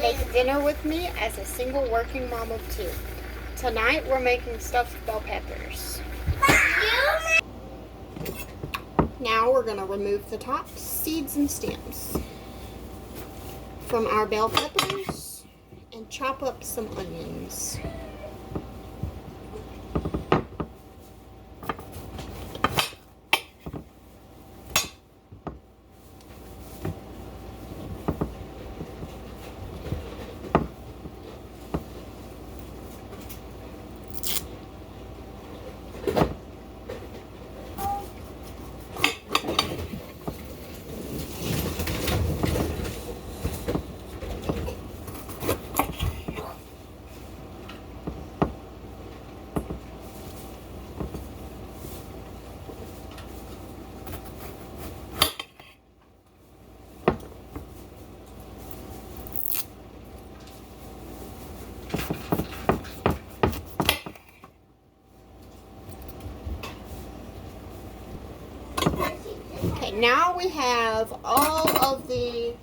Make dinner with me as a single working mom of 2. Tonight we're making stuffed bell peppers. Now we're going to remove the tops, seeds, and stems from our bell peppers and chop up some onions. Okay, now we have all of the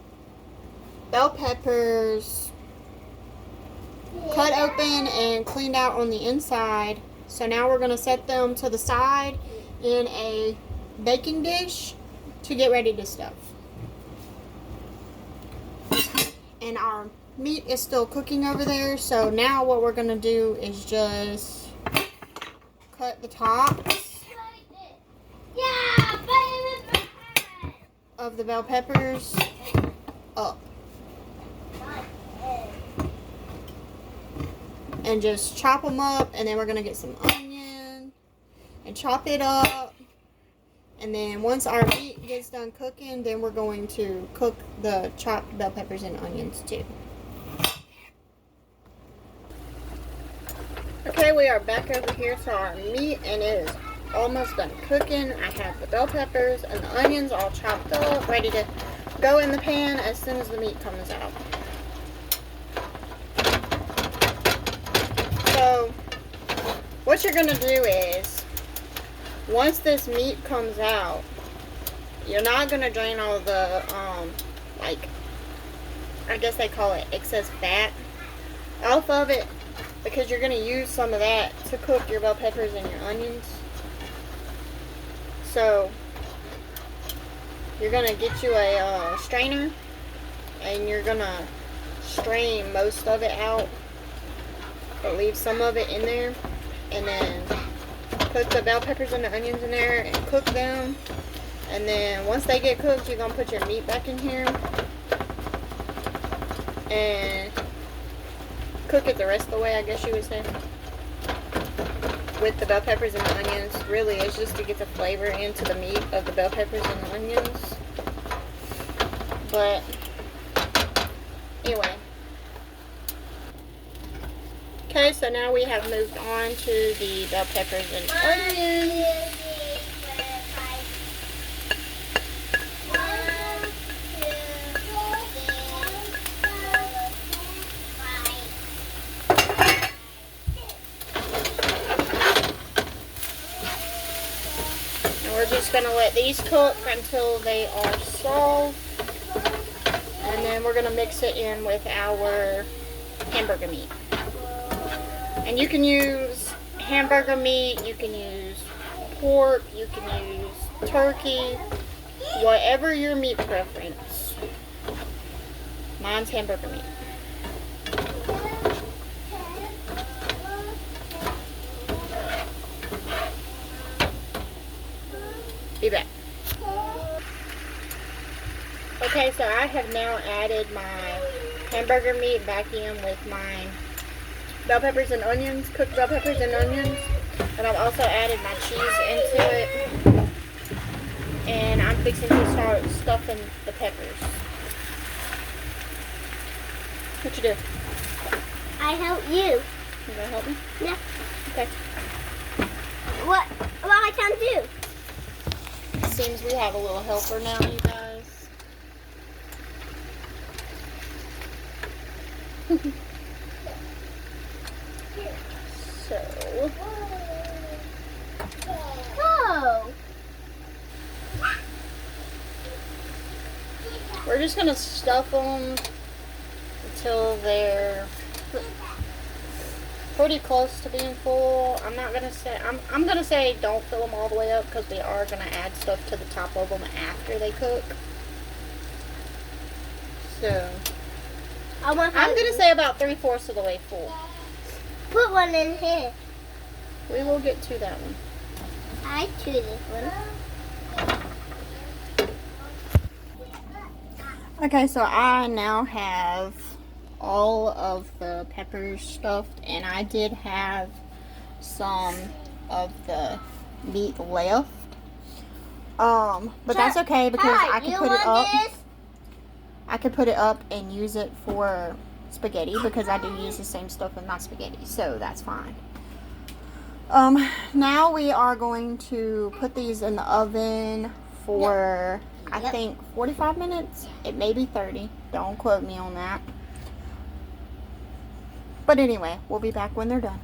bell peppers cut open and cleaned out on the inside. So now we're going to set them to the side in a baking dish to get ready to stuff. And our meat is still cooking over there, so now what we're going to do is just cut the tops of the bell peppers up and just chop them up, and then we're going to get some onion and chop it up, and then once our meat gets done cooking, then we're going to cook the chopped bell peppers and onions too. Okay, we are back over here to our meat, and it is almost done cooking. I have the bell peppers and the onions all chopped up, ready to go in the pan as soon as the meat comes out. So what you're going to do is, once this meat comes out, you're not going to drain all the, I guess they call it excess fat off of it, because you're going to use some of that to cook your bell peppers and your onions. So you're going to get you a strainer, and you're going to strain most of it out, but leave some of it in there, and then put the bell peppers and the onions in there and cook them. And then once they get cooked, you're going to put your meat back in here and cook it the rest of the way, I guess you would say, with the bell peppers and the onions. Really, it's just to get the flavor into the meat of the bell peppers and the onions. But anyway. Okay, so now we have moved on to the bell peppers and onions. We're just going to let these cook until they are soft, and then we're going to mix it in with our hamburger meat. And you can use hamburger meat, you can use pork, you can use turkey, whatever your meat preference. Mine's hamburger meat. Be back. Okay, so I have now added my hamburger meat back in with my bell peppers and onions, cooked bell peppers and onions. And I've also added my cheese into it. And I'm fixing to start stuffing the peppers. What you do? I help you. You gonna help me? Yeah. Okay. What I can do? Seems we have a little helper now, you guys. So. Oh. We're just going to stuff them until they're pretty close to being full. I'm not gonna say, I'm gonna say don't fill them all the way up because we are gonna add stuff to the top of them after they cook. So I'm gonna say about 3/4 of the way full. Put one in here. We will get to that one. I choose this one. Okay, so I now have all of the peppers stuffed, and I did have some of the meat left. But that's okay because I can put it up. I could put it up and use it for spaghetti because I do use the same stuff in my spaghetti, so that's fine. Now we are going to put these in the oven for I think 45 minutes. It may be 30. Don't quote me on that. But anyway, we'll be back when they're done.